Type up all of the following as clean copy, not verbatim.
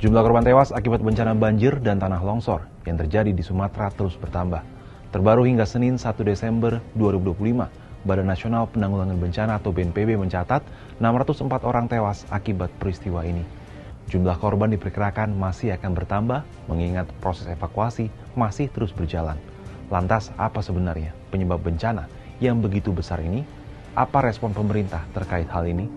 Jumlah korban tewas akibat bencana banjir dan tanah longsor yang terjadi di Sumatera terus bertambah. Terbaru hingga Senin 1 Desember 2025, Badan Nasional Penanggulangan Bencana atau BNPB mencatat 604 orang tewas akibat peristiwa ini. Jumlah korban diperkirakan masih akan bertambah mengingat proses evakuasi masih terus berjalan. Lantas apa sebenarnya penyebab bencana yang begitu besar ini? Apa respon pemerintah terkait hal ini?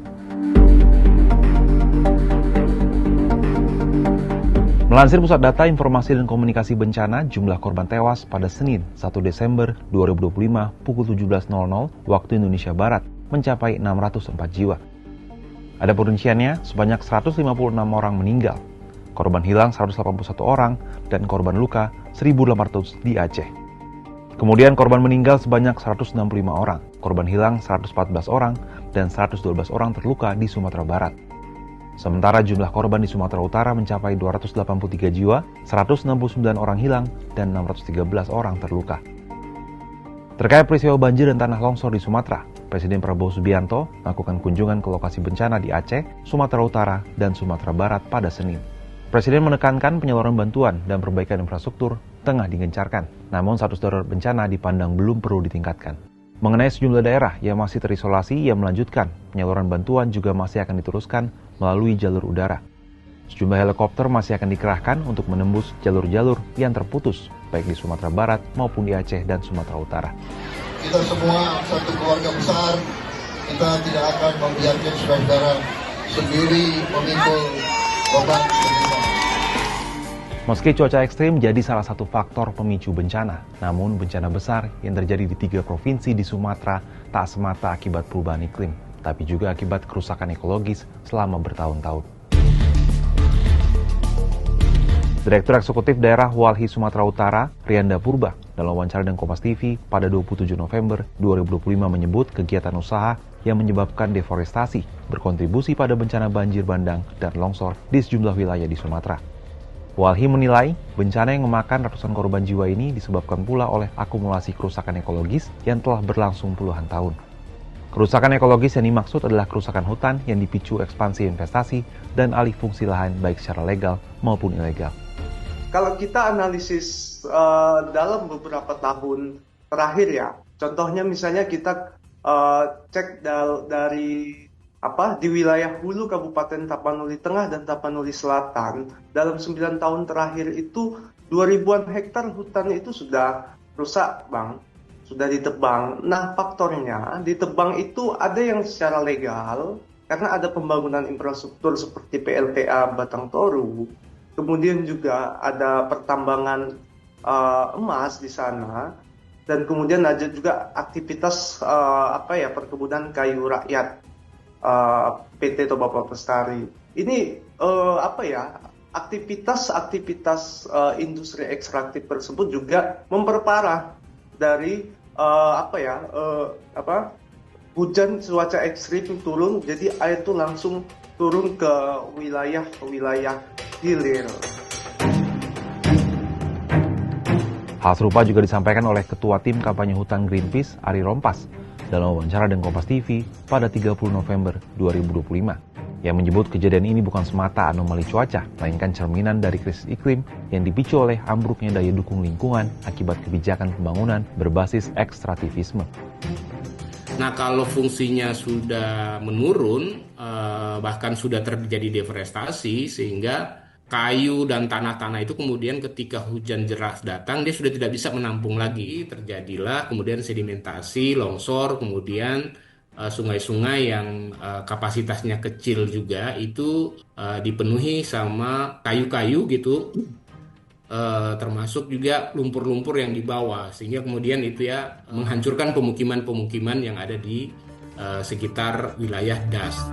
Melansir Pusat Data Informasi dan Komunikasi Bencana, jumlah korban tewas pada Senin 1 Desember 2025 pukul 17.00 waktu Indonesia Barat mencapai 604 jiwa. Ada perinciannya, sebanyak 156 orang meninggal, korban hilang 181 orang, dan korban luka 1.800 di Aceh. Kemudian korban meninggal sebanyak 165 orang, korban hilang 114 orang, dan 112 orang terluka di Sumatera Barat. Sementara jumlah korban di Sumatera Utara mencapai 283 jiwa, 169 orang hilang, dan 613 orang terluka. Terkait peristiwa banjir dan tanah longsor di Sumatera, Presiden Prabowo Subianto melakukan kunjungan ke lokasi bencana di Aceh, Sumatera Utara, dan Sumatera Barat pada Senin. Presiden menekankan penyaluran bantuan dan perbaikan infrastruktur tengah digencarkan, namun status darurat bencana dipandang belum perlu ditingkatkan. Mengenai sejumlah daerah yang masih terisolasi, ia melanjutkan penyaluran bantuan juga masih akan diteruskan melalui jalur udara. Sejumlah helikopter masih akan dikerahkan untuk menembus jalur-jalur yang terputus, baik di Sumatera Barat maupun di Aceh dan Sumatera Utara. Kita semua satu keluarga besar, kita tidak akan membiarkan saudara-saudara sendiri memikul beban kita. Meski cuaca ekstrim jadi salah satu faktor pemicu bencana, namun bencana besar yang terjadi di 3 provinsi di Sumatera tak semata akibat perubahan iklim, tapi juga akibat kerusakan ekologis selama bertahun-tahun. Direktur Eksekutif Daerah Walhi Sumatera Utara, Rianda Purba, dalam wawancara dengan Kompas TV pada 27 November 2025 menyebut kegiatan usaha yang menyebabkan deforestasi berkontribusi pada bencana banjir bandang dan longsor di sejumlah wilayah di Sumatera. Walhi menilai bencana yang memakan ratusan korban jiwa ini disebabkan pula oleh akumulasi kerusakan ekologis yang telah berlangsung puluhan tahun. Kerusakan ekologis yang dimaksud adalah kerusakan hutan yang dipicu ekspansi investasi dan alih fungsi lahan baik secara legal maupun ilegal. Kalau kita analisis dalam beberapa tahun terakhir ya, contohnya misalnya kita cek dari di wilayah hulu Kabupaten Tapanuli Tengah dan Tapanuli Selatan, dalam 9 tahun terakhir itu 2.000-an hektar hutan itu sudah rusak, Bang. Sudah ditebang. Nah, faktornya ditebang itu ada yang secara legal, karena ada pembangunan infrastruktur seperti PLTA Batang Toru, kemudian juga ada pertambangan emas di sana, dan kemudian ada juga aktivitas perkebunan kayu rakyat. PT atau Bapak Pelestari. Ini aktivitas industri ekstraktif tersebut juga memperparah dari hujan cuaca ekstrim turun, jadi air itu langsung turun ke wilayah hilir. Hal serupa juga disampaikan oleh Ketua Tim Kampanye Hutan Greenpeace, Ari Rompas, dalam wawancara dengan Kompas TV pada 30 November 2025, yang menyebut kejadian ini bukan semata anomali cuaca, melainkan cerminan dari krisis iklim yang dipicu oleh ambruknya daya dukung lingkungan akibat kebijakan pembangunan berbasis ekstraktivisme. Nah, kalau fungsinya sudah menurun, bahkan sudah terjadi deforestasi, sehingga kayu dan tanah-tanah itu kemudian ketika hujan deras datang, dia sudah tidak bisa menampung lagi. Terjadilah kemudian sedimentasi, longsor, kemudian sungai-sungai yang kapasitasnya kecil juga itu dipenuhi sama kayu-kayu gitu, termasuk juga lumpur-lumpur yang di bawah, sehingga kemudian itu ya menghancurkan pemukiman-pemukiman yang ada di sekitar wilayah DAS.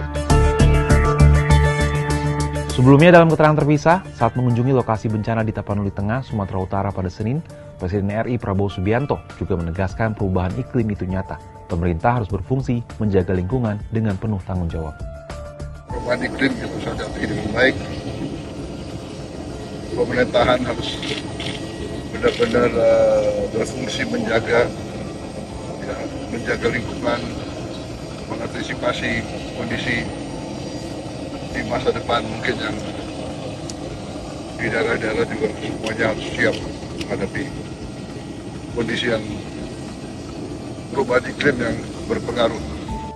Sebelumnya dalam keterangan terpisah, saat mengunjungi lokasi bencana di Tapanuli Tengah, Sumatera Utara pada Senin, Presiden RI Prabowo Subianto juga menegaskan perubahan iklim itu nyata. Pemerintah harus berfungsi menjaga lingkungan dengan penuh tanggung jawab. Perubahan iklim itu saja tidak baik. Pemerintahan harus benar-benar berfungsi menjaga lingkungan, mengantisipasi kondisi di masa depan mungkin yang di daerah-daerah juga semuanya harus siap menghadapi kondisi yang perubahan iklim yang berpengaruh.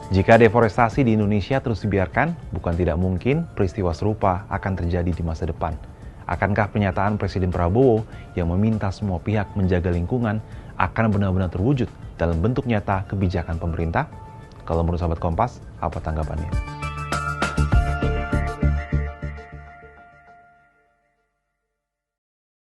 Jika deforestasi di Indonesia terus dibiarkan, bukan tidak mungkin peristiwa serupa akan terjadi di masa depan. Akankah pernyataan Presiden Prabowo yang meminta semua pihak menjaga lingkungan akan benar-benar terwujud dalam bentuk nyata kebijakan pemerintah? Kalau menurut sahabat Kompas, apa tanggapannya?